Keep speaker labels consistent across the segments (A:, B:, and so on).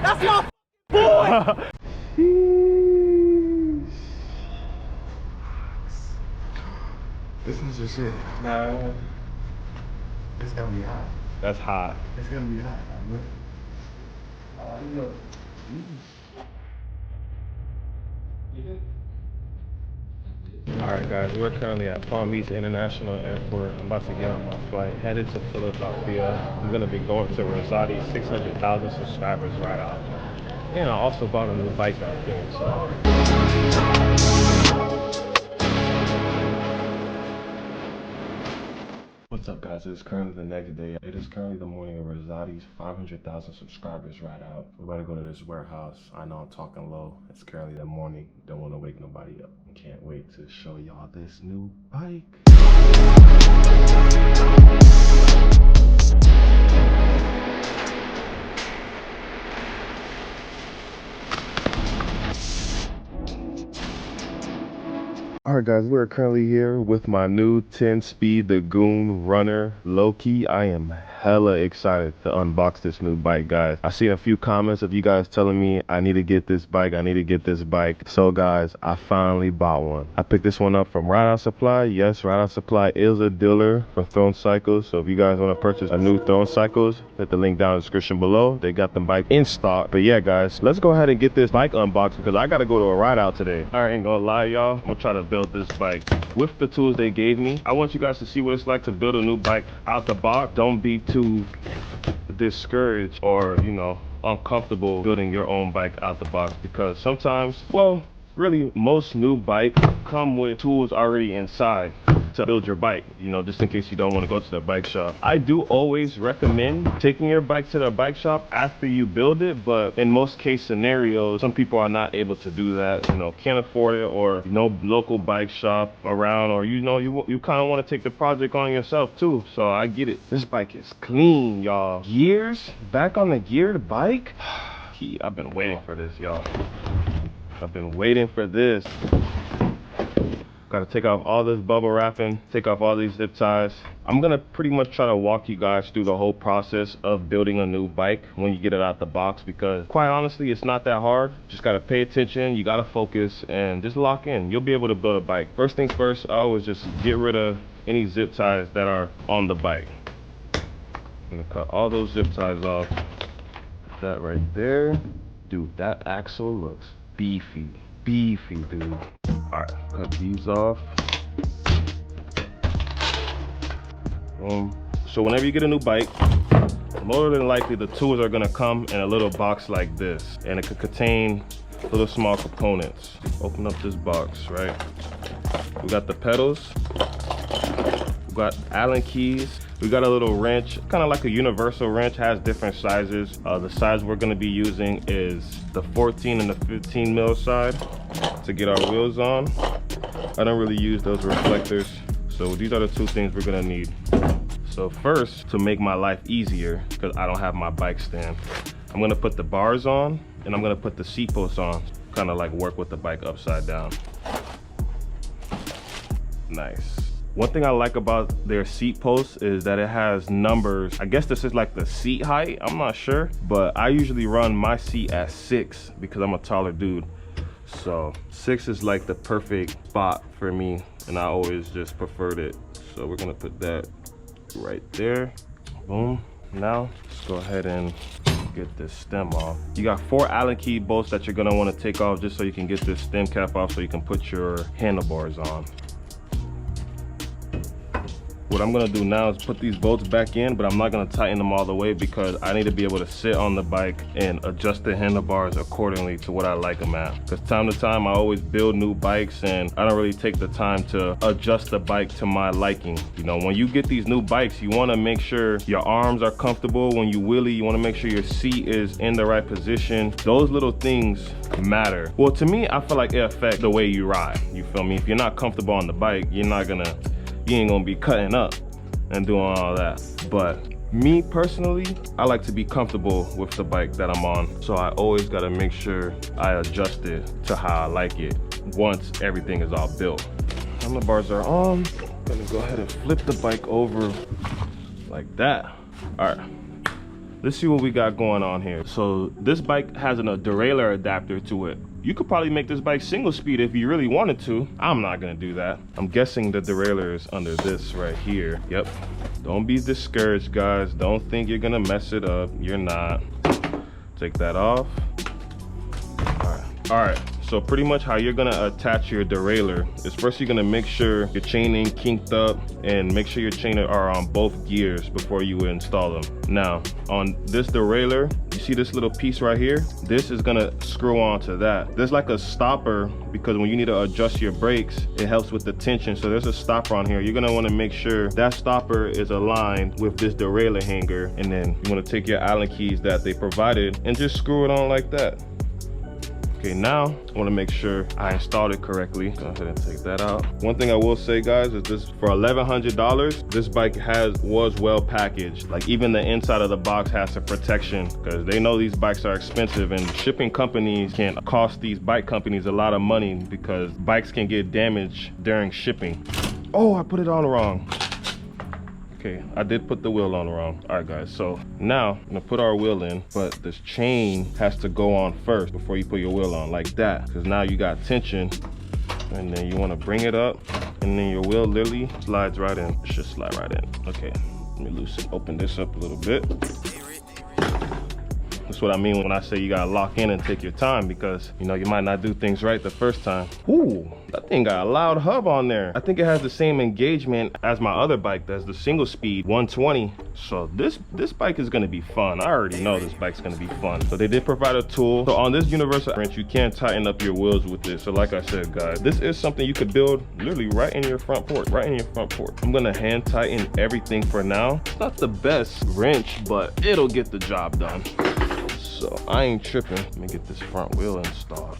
A: That's my boy.
B: This is your shit.
A: Nah.
B: It's gonna be hot.
A: That's hot.
B: It's gonna be hot. Look.
A: Alright guys, we're currently at Palm Beach International Airport. I'm about to get on my flight, headed to Philadelphia. I'm gonna be going to Rosati's 600,000 subscribers right out. And I also bought a new bike out there, so. What's up guys, it's currently the next day. It is currently the morning of Rosati's 500,000 subscribers right out. We're about to go to this warehouse. I know I'm talking low. It's currently the morning. Don't want to wake nobody up. Can't wait to show y'all this new bike. Alright guys, we're currently here with my new 10-speed, the Goon runner. Low-key, I am hella excited to unbox this new bike, guys. I seen a few comments of you guys telling me I need to get this bike, I need to get this bike. So guys, I finally bought one. I picked this one up from Ride Out Supply. Yes, Ride Out Supply is a dealer for Throne Cycles. So if you guys want to purchase a new Throne Cycles, hit the link down in the description below. They got the bike in stock. But yeah guys, let's go ahead and get this bike unboxed because I gotta go to a ride out today. I ain't gonna lie y'all, I'm gonna try to build this bike with the tools they gave me. I want you guys to see what it's like to build a new bike out the box. Don't be too discouraged or, you know, uncomfortable building your own bike out the box, because sometimes, well, really most new bikes come with tools already inside to build your bike, you know, just in case you don't want to go to the bike shop. I do always recommend taking your bike to the bike shop after you build it, but in most case scenarios, some people are not able to do that, you know, can't afford it, or no local bike shop around, or you know, you kind of want to take the project on yourself too. So I get it. This bike is clean, y'all. Gears back on the geared bike. I've been waiting for this, y'all. I've been waiting for this. Gotta take off all this bubble wrapping, take off all these zip ties. I'm gonna pretty much try to walk you guys through the whole process of building a new bike when you get it out the box, because quite honestly, it's not that hard. Just gotta pay attention, you gotta focus, and just lock in. You'll be able to build a bike. First things first, I always just get rid of any zip ties that are on the bike. I'm gonna cut all those zip ties off. That right there. Dude, that axle looks beefy. Beefy, dude. Alright, cut these off. So whenever you get a new bike, more than likely the tools are gonna come in a little box like this, and it could contain little small components. Open up this box, right? We got the pedals, we got Allen keys, we got a little wrench, kind of like a universal wrench, has different sizes. The size we're gonna be using is the 14 and the 15 mil side to get our wheels on. I don't really use those reflectors, so these are the two things we're gonna need. So first, to make my life easier, because I don't have my bike stand, I'm gonna put the bars on, and I'm gonna put the seat posts on, kind of like work with the bike upside down. Nice. One thing I like about their seat posts is that it has numbers. I guess this is like the seat height, I'm not sure, but I usually run my seat at 6 because I'm a taller dude. So 6 is like the perfect spot for me, and I always just preferred it. So we're gonna put that right there. Boom. Now let's go ahead and get this stem off. You got 4 Allen key bolts that you're gonna want to take off just so you can get this stem cap off so you can put your handlebars on. What I'm gonna do now is put these bolts back in, but I'm not gonna tighten them all the way because I need to be able to sit on the bike and adjust the handlebars accordingly to what I like them at. Because time to time, I always build new bikes and I don't really take the time to adjust the bike to my liking. You know, when you get these new bikes, you wanna make sure your arms are comfortable. When you wheelie, you wanna make sure your seat is in the right position. Those little things matter. Well, to me, I feel like it affects the way you ride. You feel me? If you're not comfortable on the bike, you ain't gonna be cutting up and doing all that. But me personally, I like to be comfortable with the bike that I'm on. So I always gotta make sure I adjust it to how I like it once everything is all built. Handlebars are on. I'm gonna go ahead and flip the bike over like that. All right, let's see what we got going on here. So this bike has a derailleur adapter to it. You could probably make this bike single speed if you really wanted to. I'm not gonna do that. I'm guessing the derailleur is under this right here. Yep. Don't be discouraged, guys. Don't think you're gonna mess it up. You're not. Take that off. All right. So pretty much how you're gonna attach your derailleur is first you're gonna make sure your chain ain't kinked up and make sure your chain are on both gears before you install them. Now, on this derailleur, you see this little piece right here? This is gonna screw onto that. There's like a stopper because when you need to adjust your brakes, it helps with the tension. So there's a stopper on here. You're gonna wanna make sure that stopper is aligned with this derailleur hanger. And then you wanna take your Allen keys that they provided and just screw it on like that. Okay, now I want to make sure I installed it correctly. Go ahead and take that out. One thing I will say, guys, is this for $1,100, this bike was well packaged. Like even the inside of the box has some protection because they know these bikes are expensive and shipping companies can cost these bike companies a lot of money because bikes can get damaged during shipping. Oh, I put it on wrong. Okay, I did put the wheel on wrong. All right, guys, so now I'm gonna put our wheel in, but this chain has to go on first before you put your wheel on, like that, because now you got tension, and then you wanna bring it up, and then your wheel literally slides right in. It should slide right in. Okay, let me open this up a little bit. That's what I mean when I say you gotta lock in and take your time because, you know, you might not do things right the first time. Ooh, that thing got a loud hub on there. I think it has the same engagement as my other bike. That's the single speed 120. So this bike is gonna be fun. I already know this bike's gonna be fun. So they did provide a tool. So on this universal wrench, you can tighten up your wheels with this. So like I said, guys, this is something you could build literally right in your front porch, I'm gonna hand tighten everything for now. It's not the best wrench, but it'll get the job done. So I ain't tripping. Let me get this front wheel installed.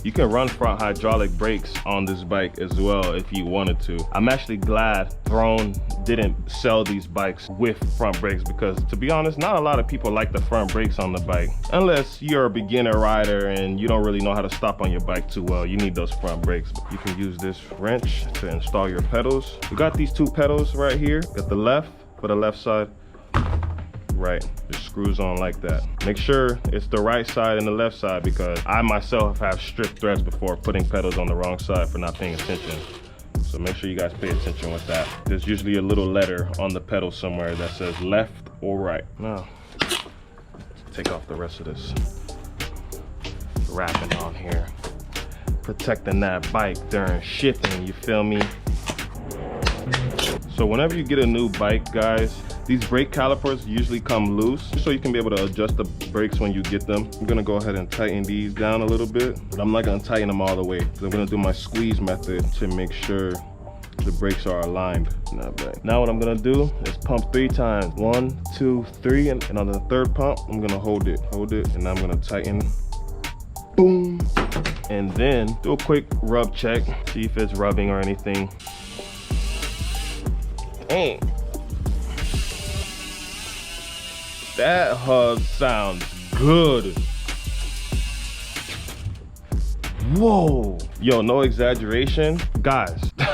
A: You can run front hydraulic brakes on this bike as well if you wanted to. I'm actually glad Throne didn't sell these bikes with front brakes because, to be honest, not a lot of people like the front brakes on the bike. Unless you're a beginner rider and you don't really know how to stop on your bike too well, you need those front brakes. You can use this wrench to install your pedals. We got these two pedals right here. Got the left for the left side. Right, just screws on like that. Make sure it's the right side and the left side because I myself have stripped threads before putting pedals on the wrong side for not paying attention. So make sure you guys pay attention with that. There's usually a little letter on the pedal somewhere that says left or right. Now, take off the rest of this wrapping on here. Protecting that bike during shipping, you feel me? So whenever you get a new bike, guys, these brake calipers usually come loose, so you can be able to adjust the brakes when you get them. I'm gonna go ahead and tighten these down a little bit, but I'm not gonna tighten them all the way. So I'm gonna do my squeeze method to make sure the brakes are aligned. Now what I'm gonna do is pump 3 times. 1, 2, 3, and on the third pump, I'm gonna hold it, and I'm gonna tighten. Boom. And then do a quick rub check, see if it's rubbing or anything. Dang. That hub sounds good. Whoa. Yo, no exaggeration. Guys, I'm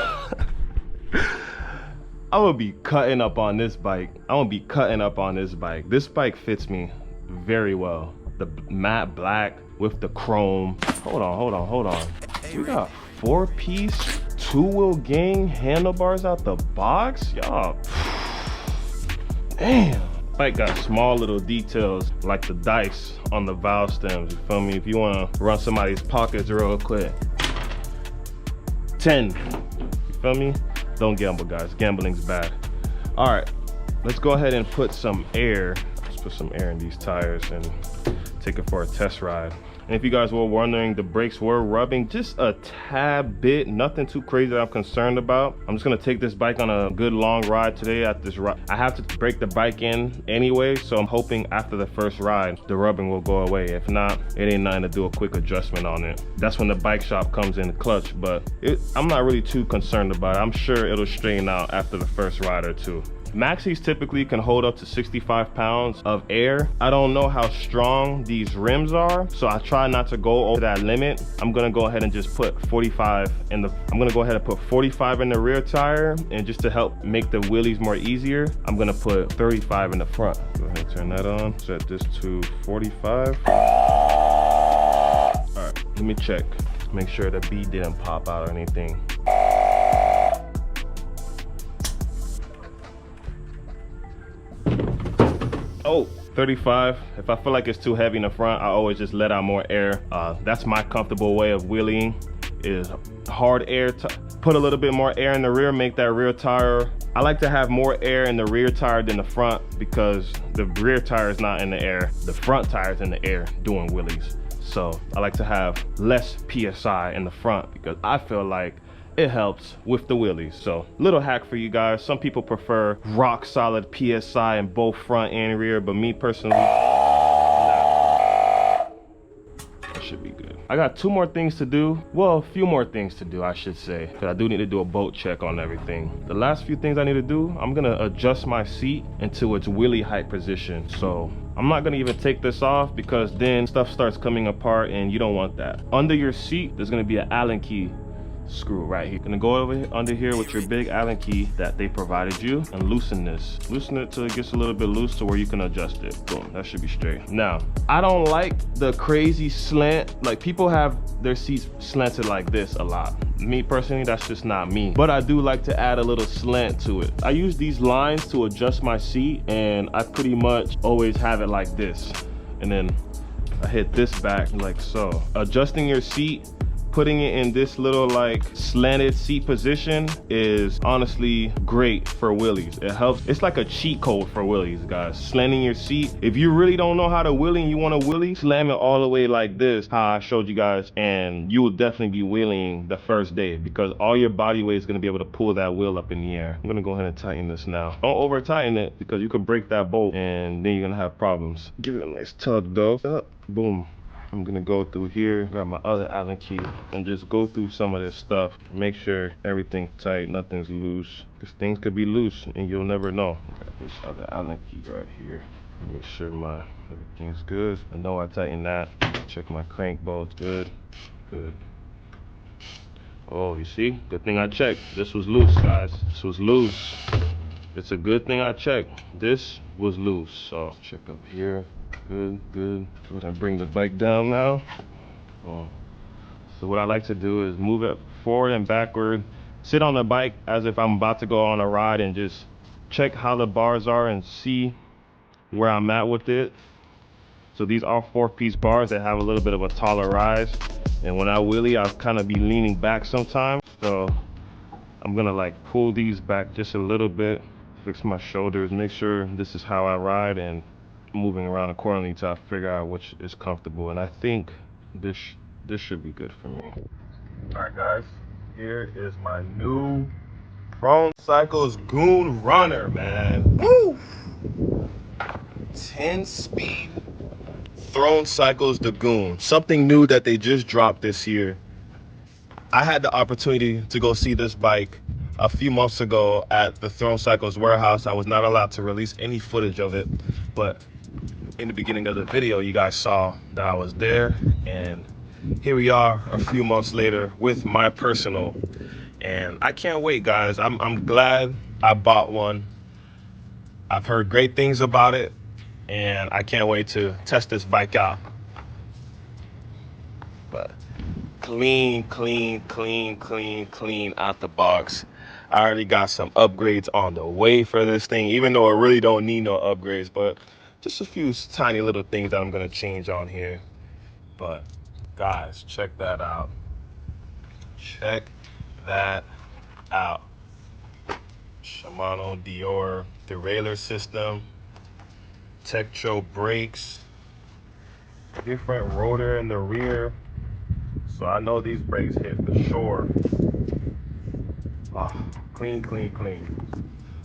A: gonna be cutting up on this bike. This bike fits me very well. The matte black with the chrome. Hold on. We got 4-piece, 2-wheel gang handlebars out the box. Y'all, damn. Bike got small little details like the dice on the valve stems, you feel me? If you want to run somebody's pockets real quick. 10, you feel me? Don't gamble, guys. Gambling's bad. All right, let's go ahead and put some air. Let's put some air in these tires and take it for a test ride. And if you guys were wondering, the brakes were rubbing just a tad bit, nothing too crazy that I'm concerned about. I'm just gonna take this bike on a good long ride today. At this ride, I have to break the bike in anyway, so I'm hoping after the first ride, the rubbing will go away. If not, it ain't nothing to do a quick adjustment on it. That's when the bike shop comes in clutch, but I'm not really too concerned about it. I'm sure it'll straighten out after the first ride or two. Maxis typically can hold up to 65 pounds of air. I don't know how strong these rims are, so I try not to go over that limit. I'm gonna go ahead and just put 45 in the, I'm gonna go ahead and put 45 in the rear tire, and just to help make the wheelies more easier, I'm gonna put 35 in the front. Go ahead and turn that on, set this to 45. All right, let me check. Make sure the bead didn't pop out or anything. Oh, 35. If I feel like it's too heavy in the front, I always just let out more air. That's my comfortable way of wheeling, is hard air. Put a little bit more air in the rear, make that rear tire. I like to have more air in the rear tire than the front, because the rear tire is not in the air. The front tire is in the air doing wheelies. So I like to have less PSI in the front, because I feel like it helps with the wheelies. So little hack for you guys. Some people prefer rock solid PSI in both front and rear, but me personally, that should be good. I got 2 more things to do. Well, a few more things to do, I should say, because I do need to do a bolt check on everything. The last few things I need to do, I'm gonna adjust my seat into its wheelie height position. So I'm not gonna even take this off, because then stuff starts coming apart and you don't want that. Under your seat, there's gonna be an Allen key screw right here. Gonna go over under here with your big Allen key that they provided you, and loosen this. Loosen it till it gets a little bit loose to where you can adjust it. Boom, that should be straight. Now, I don't like the crazy slant. Like, people have their seats slanted like this a lot. Me personally, that's just not me. But I do like to add a little slant to it. I use these lines to adjust my seat, and I pretty much always have it like this. And then I hit this back like so. Adjusting your seat, putting it in this little like slanted seat position, is honestly great for wheelies. It helps. It's like a cheat code for wheelies, guys. Slanting your seat. If you really don't know how to wheelie and you want to wheelie, slam it all the way like this, how I showed you guys, and you will definitely be wheeling the first day, because all your body weight is going to be able to pull that wheel up in the air. I'm going to go ahead and tighten this now. Don't over tighten it, because you could break that bolt and then you're going to have problems. Give it a nice tug though. Up, boom. I'm gonna go through here, grab my other Allen key, and just go through some of this stuff. Make sure everything's tight, nothing's loose. Because things could be loose and you'll never know. Grab this other Allen key right here. Make sure everything's good. I know I tightened that. Check my crank bolts. Good. Good. Oh, you see? Good thing I checked. This was loose, guys. This was loose. It's a good thing I checked. This was loose. So check up here. Good, good. So I bring the bike down now. Oh. So what I like to do is move it forward and backward. Sit on the bike as if I'm about to go on a ride, and just check how the bars are and see where I'm at with it. So these are 4-piece bars that have a little bit of a taller rise. And when I wheelie, I'll kind of be leaning back sometimes. So I'm gonna like pull these back just a little bit, fix my shoulders, make sure this is how I ride, and moving around accordingly till I figure out which is comfortable. And I think this should be good for me. All right, guys, here is my new Throne Cycles Goon Runner, man. Woo! 10-speed Throne Cycles the Goon. Something new that they just dropped this year. I had the opportunity to go see this bike a few months ago at the Throne Cycles warehouse. I was not allowed to release any footage of it, but in the beginning of the video, you guys saw that I was there, and here we are a few months later with my personal, and I can't wait, guys. I'm glad I bought one. I've heard great things about it, and I can't wait to test this bike out. But clean, clean, clean, clean, clean out the box. I already got some upgrades on the way for this thing, even though it really don't need no upgrades, but just a few tiny little things that I'm gonna change on here. But guys, check that out. Check that out. Shimano Dior derailleur system, Tektro brakes, different rotor in the rear. So I know these brakes hit for sure. Oh, clean, clean, clean.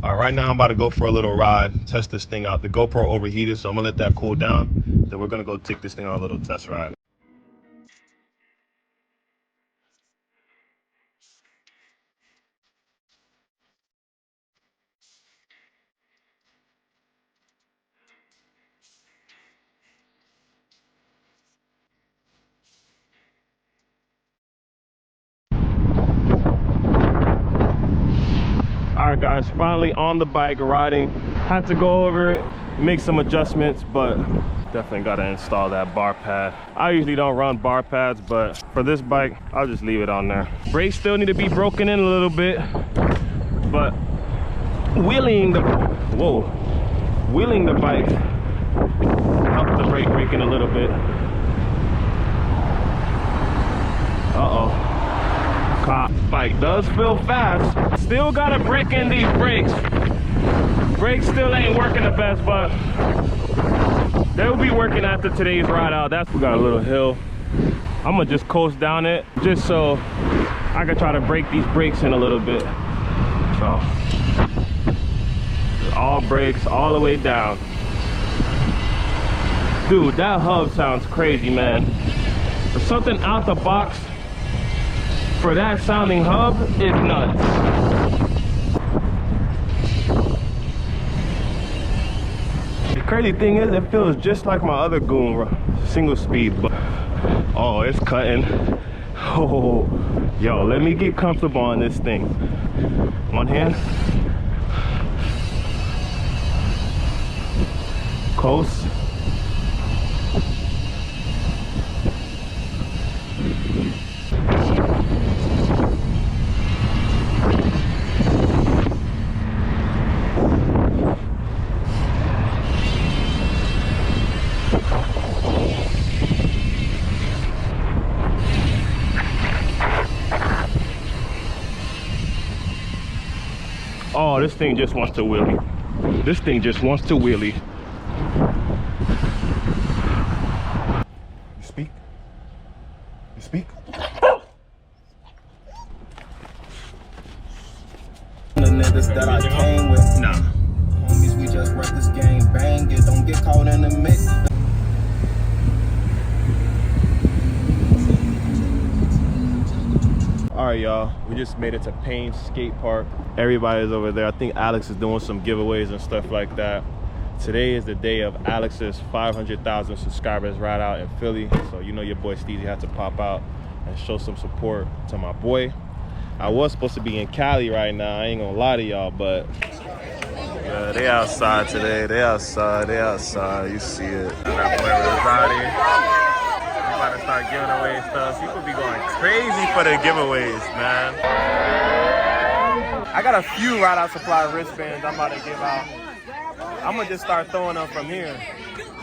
A: All right, right now I'm about to go for a little ride, test this thing out. The GoPro overheated, so I'm gonna let that cool down. Then we're gonna go take this thing on a little test ride. Alright guys, finally on the bike riding. Had to go over it, make some adjustments, but definitely gotta install that bar pad. I usually don't run bar pads, but for this bike, I'll just leave it on there. Brakes still need to be broken in a little bit, but wheeling the bike helped the brake braking a little bit. Bike does feel fast. Still gotta break in these brakes. Brakes still ain't working the best, but they'll be working after today's ride out. We got a little hill. I'm gonna just coast down it just so I can try to break these brakes in a little bit. So all brakes all the way down. Dude, that hub sounds crazy, man. For something out the box for that sounding hub is nuts. The crazy thing is, it feels just like my other Goon single speed, but oh, it's cutting. Oh, yo, let me get comfortable on this thing. One hand. Coast. Oh, this thing just wants to wheelie. This thing just wants to wheelie.
B: You speak? You speak?
C: The niggas that I came with.
A: Nah.
C: Homies, we just rep this game. Bang it, don't get caught in the mix.
A: All right, y'all, we just made it to Payne Skate Park. Everybody's over there. I think Alex is doing some giveaways and stuff like that. Today is the day of Alex's 500,000 subscribers ride out in Philly. So you know your boy Steezy had to pop out and show some support to my boy. I was supposed to be in Cali right now. I ain't gonna lie to y'all, but yeah, they outside today. They outside. You see it. I got boy Rosati. About to start giving away stuff. People be going crazy for the giveaways, man. I got a few Ride Out Supply wristbands I'm about to give out. I'm gonna just start throwing them from here. You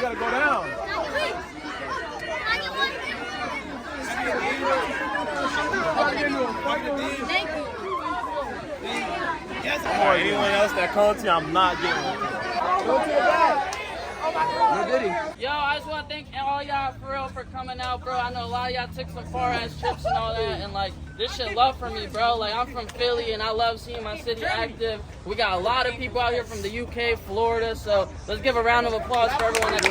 A: gotta go down.
D: Thank you.
A: Or anyone else that comes to you, I'm not getting one. Go to the back.
D: Yo, I just want to thank all y'all for real for coming out, bro. I know a lot of y'all took some far ass trips and all that, and like this shit love for me, bro. Like I'm from Philly and I love seeing my city active. We got a lot of people out here from the UK, Florida, so let's give a round of applause for everyone that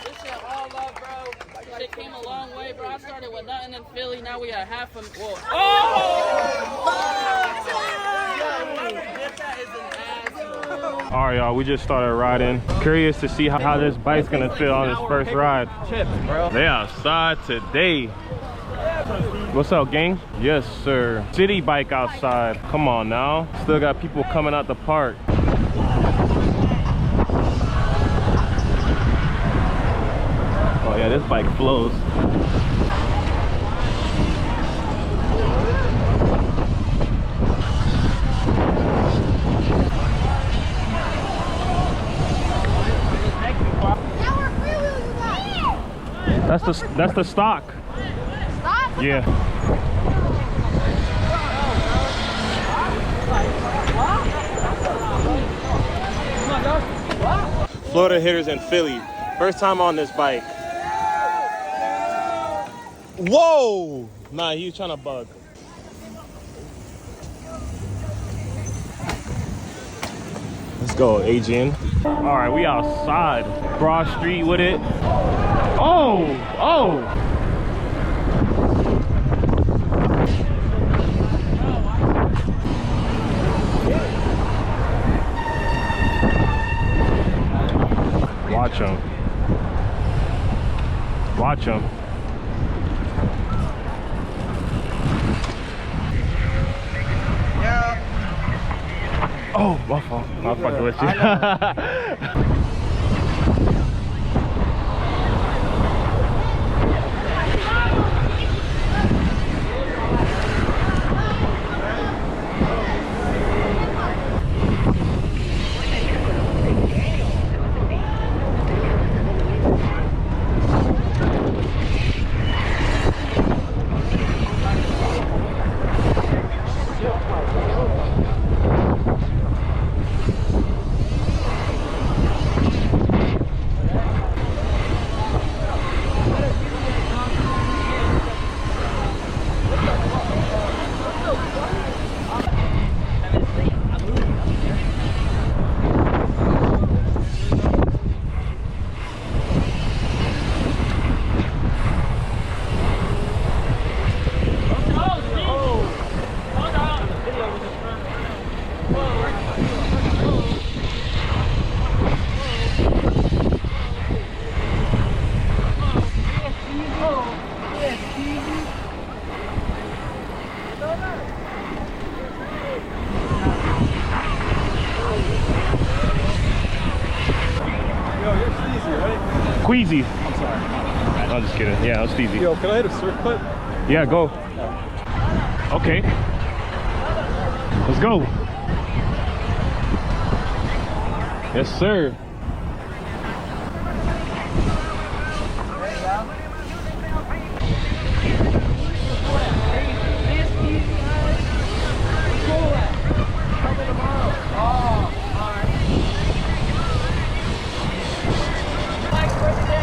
D: This shit all love, bro. This shit came a long way, bro. I started with nothing in Philly, now we got half a
A: All right, y'all, we just started riding. Curious to see how this bike's gonna feel on this first ride. They outside today. What's up, gang? Yes, sir. City bike outside. Come on now. Still got people coming out the park. Oh yeah, this bike flows. That's the stock. Stock? Yeah. Florida hitters in Philly. First time on this bike. Whoa! Nah, he was trying to bug. Let's go, Adrian. All right, we outside. Broad Street with it. Oh! Watch him. Oh, my fault. I was fucking with you. Queasy.
B: I'm sorry.
A: I'm just kidding. Yeah, I'm Steezy.
B: Yo, can I hit a surf clip?
A: Yeah, go. Okay. Let's go. Yes, sir.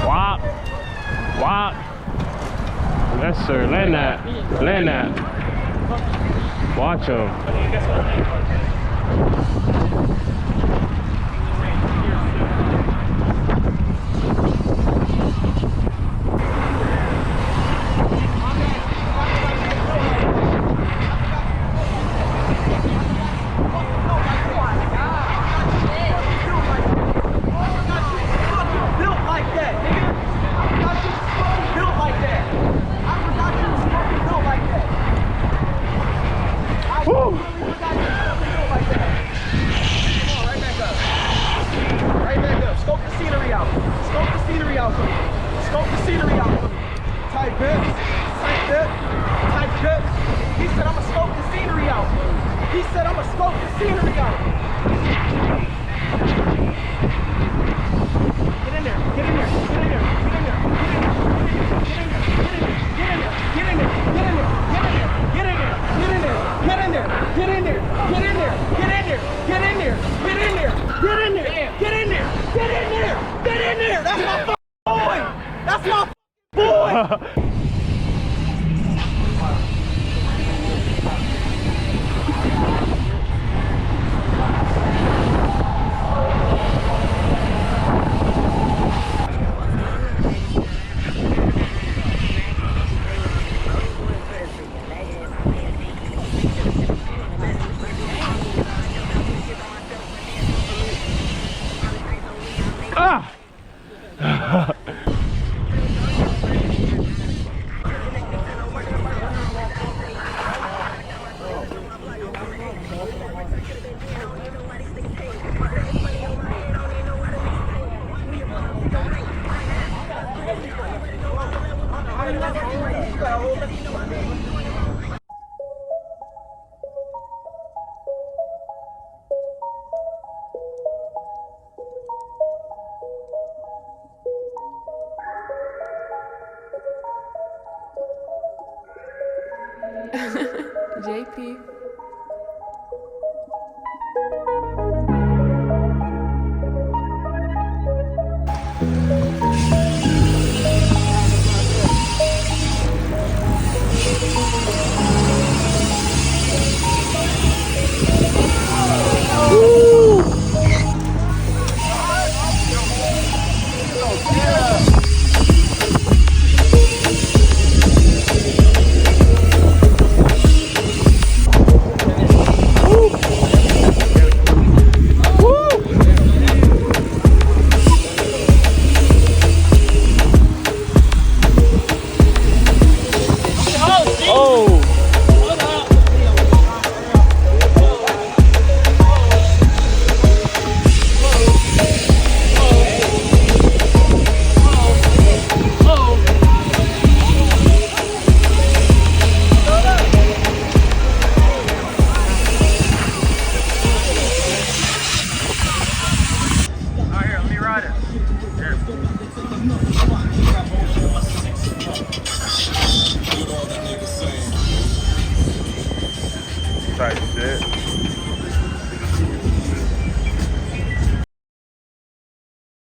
A: Wop. Wop. Yes, sir. Land that. Land that. Watch him.
E: JP.